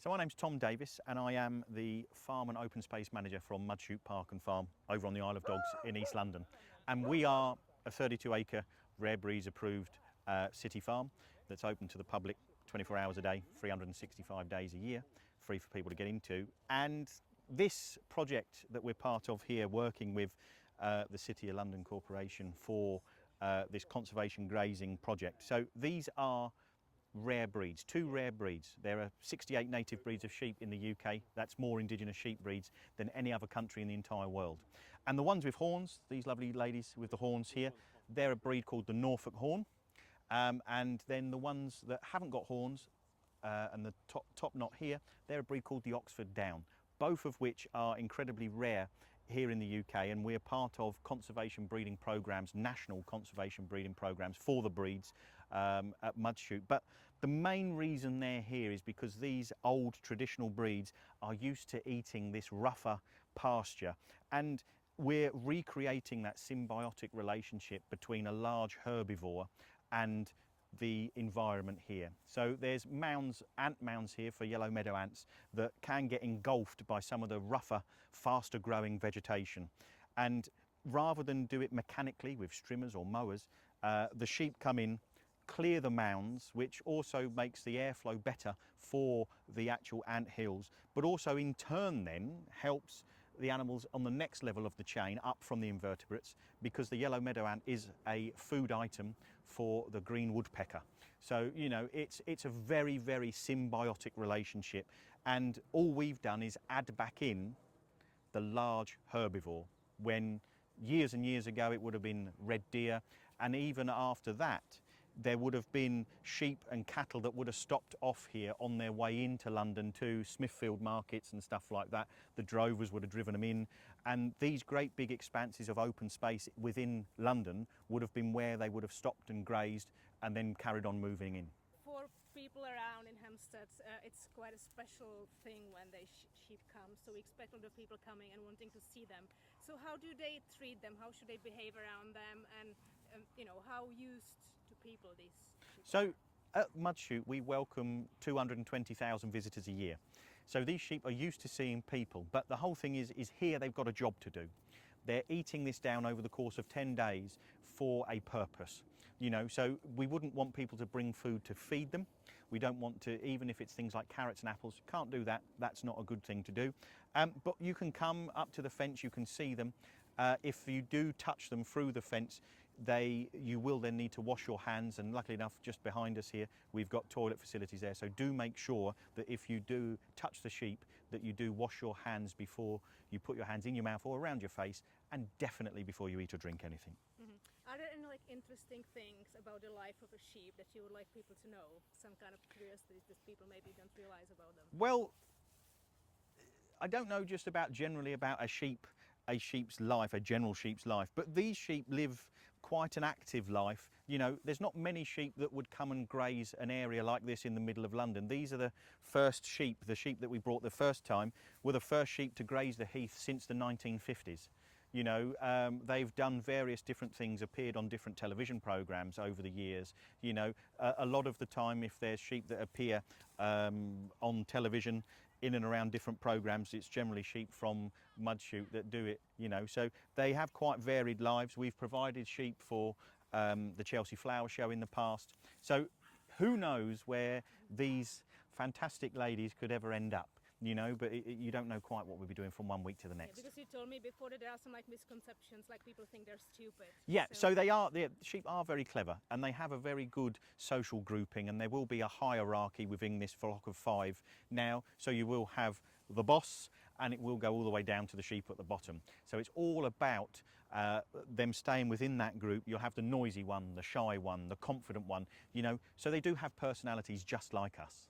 So my name's Tom Davis and I am the Farm and Open Space Manager from Mudchute Park and Farm over on the Isle of Dogs in East London. And we are a 32-acre rare breeds approved city farm that's open to the public 24 hours a day, 365 days a year, free for people to get into. And this project that we're part of here, working with the City of London Corporation for this conservation grazing project. So these are rare breeds, two rare breeds. There are 68 native breeds of sheep in the UK. That's more indigenous sheep breeds than any other country in the entire world. And the ones with horns, these lovely ladies with the horns here, they're a breed called the Norfolk Horn. And then the ones that haven't got horns and the top knot here, they're a breed called the Oxford Down, both of which are incredibly rare here in the UK, and we're part of conservation breeding programs, national conservation breeding programs for the breeds at Mudchute. But the main reason they're here is because these old traditional breeds are used to eating this rougher pasture, and we're recreating that symbiotic relationship between a large herbivore and the environment here. So there's mounds, ant mounds here for yellow meadow ants that can get engulfed by some of the rougher, faster growing vegetation. And rather than do it mechanically with strimmers or mowers, the sheep come in, clear the mounds, which also makes the airflow better for the actual ant hills, but also in turn then helps the animals on the next level of the chain up from the invertebrates, because the yellow meadow ant is a food item for the green woodpecker. So, you know, it's a very, very symbiotic relationship, and all we've done is add back in the large herbivore, when years and years ago it would have been red deer, and even after that there would have been sheep and cattle that would have stopped off here on their way into London to Smithfield markets and stuff like that. The drovers would have driven them in, and these great big expanses of open space within London would have been where they would have stopped and grazed and then carried on moving in. For people around in Hampstead, it's quite a special thing when the sheep come, so we expect a lot of people coming and wanting to see them. So how do they treat them? How should they behave around them? And you know, how used to people these sheep So at Mudchute we welcome 220,000 visitors a year. So these sheep are used to seeing people, but the whole thing is here they've got a job to do. They're eating this down over the course of 10 days for a purpose. You know, so we wouldn't want people to bring food to feed them. We don't want to, even if it's things like carrots and apples, can't do that. That's not a good thing to do. But you can come up to the fence, you can see them. If you do touch them through the fence, you will then need to wash your hands, and luckily enough just behind us here we've got toilet facilities there, so do make sure that if you do touch the sheep that you do wash your hands before you put your hands in your mouth or around your face, and definitely before you eat or drink anything. Mm-hmm. Are there any interesting things about the life of a sheep that you would like people to know? Some kind of curiosities that people maybe don't realize about them? Well, I don't know just about generally about a sheep's life, a general sheep's life, but these sheep live quite an active life. You know, there's not many sheep that would come and graze an area like this in the middle of London. These are the first sheep, the sheep that we brought the first time, were the first sheep to graze the heath since the 1950s. You know, they've done various different things, appeared on different television programmes over the years. You know, a lot of the time if there's sheep that appear on television in and around different programmes, it's generally sheep from Mudchute that do it, you know. So they have quite varied lives. We've provided sheep for the Chelsea Flower Show in the past. So who knows where these fantastic ladies could ever end up? You know, but you don't know quite what we'll be doing from one week to the next. Yeah, because you told me before that there are some misconceptions, like people think they're stupid. Yeah, so the sheep are very clever, and they have a very good social grouping, and there will be a hierarchy within this flock of 5 now. So you will have the boss, and it will go all the way down to the sheep at the bottom. So it's all about them staying within that group. You'll have the noisy one, the shy one, the confident one, you know, so they do have personalities just like us.